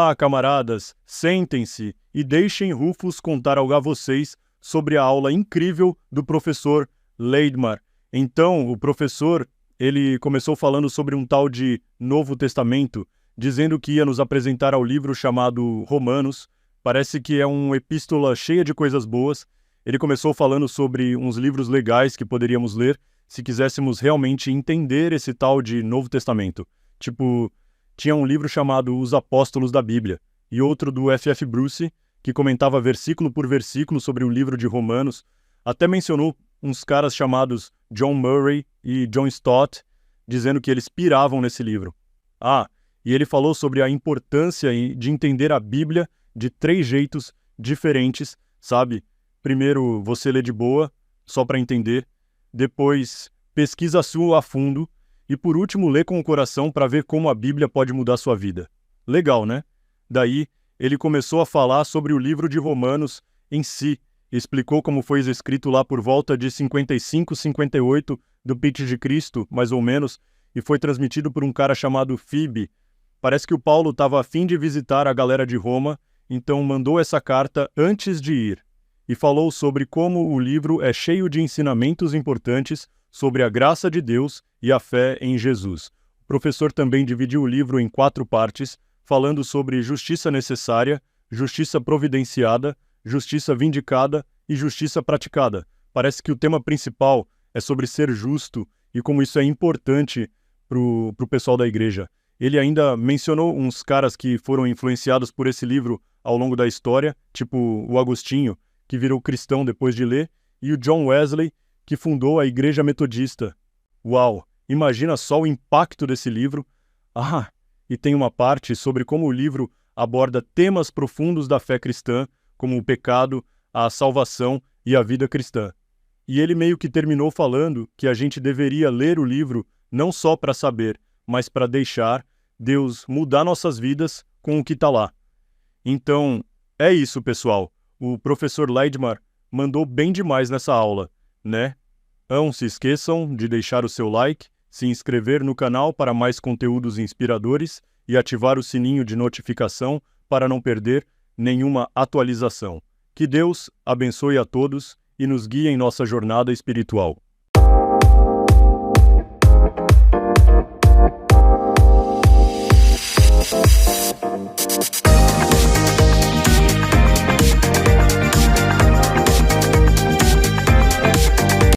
Ah, camaradas, sentem-se e deixem Rufus contar algo a vocês sobre a aula incrível do professor Leidmar. Então, o professor, ele começou falando sobre um tal de Novo Testamento, dizendo que ia nos apresentar ao livro chamado Romanos. Parece que é uma epístola cheia de coisas boas. Ele começou falando sobre uns livros legais que poderíamos ler se quiséssemos realmente entender esse tal de Novo Testamento. Tipo, tinha um livro chamado Os Apóstolos da Bíblia e outro do F.F. Bruce, que comentava versículo por versículo sobre o livro de Romanos. Até mencionou uns caras chamados John Murray e John Stott, dizendo que eles piravam nesse livro. Ah, e ele falou sobre a importância de entender a Bíblia de 3 jeitos diferentes, sabe? Primeiro, você lê de boa, só para entender. Depois, pesquisa a sua a fundo. E por último, lê com o coração para ver como a Bíblia pode mudar sua vida. Legal, né? Daí, ele começou a falar sobre o livro de Romanos em si. Explicou como foi escrito lá por volta de 55, 58 do Pit de Cristo, mais ou menos, e foi transmitido por um cara chamado Phoebe. Parece que o Paulo estava a fim de visitar a galera de Roma, então mandou essa carta antes de ir. E falou sobre como o livro é cheio de ensinamentos importantes sobre a graça de Deus e a fé em Jesus. O professor também dividiu o livro em 4 partes, falando sobre justiça necessária, justiça providenciada, justiça vindicada e justiça praticada. Parece que o tema principal é sobre ser justo e como isso é importante pro pessoal da igreja. Ele ainda mencionou uns caras que foram influenciados por esse livro ao longo da história, tipo o Agostinho, que virou cristão depois de ler, e o John Wesley, que fundou a Igreja Metodista. Uau! Imagina só o impacto desse livro. Ah, e tem uma parte sobre como o livro aborda temas profundos da fé cristã, como o pecado, a salvação e a vida cristã. E ele meio que terminou falando que a gente deveria ler o livro não só para saber, mas para deixar Deus mudar nossas vidas com o que está lá. Então, é isso, pessoal. O professor Leidmar mandou bem demais nessa aula, né? Não se esqueçam de deixar o seu like, se inscrever no canal para mais conteúdos inspiradores e ativar o sininho de notificação para não perder nenhuma atualização. Que Deus abençoe a todos e nos guie em nossa jornada espiritual.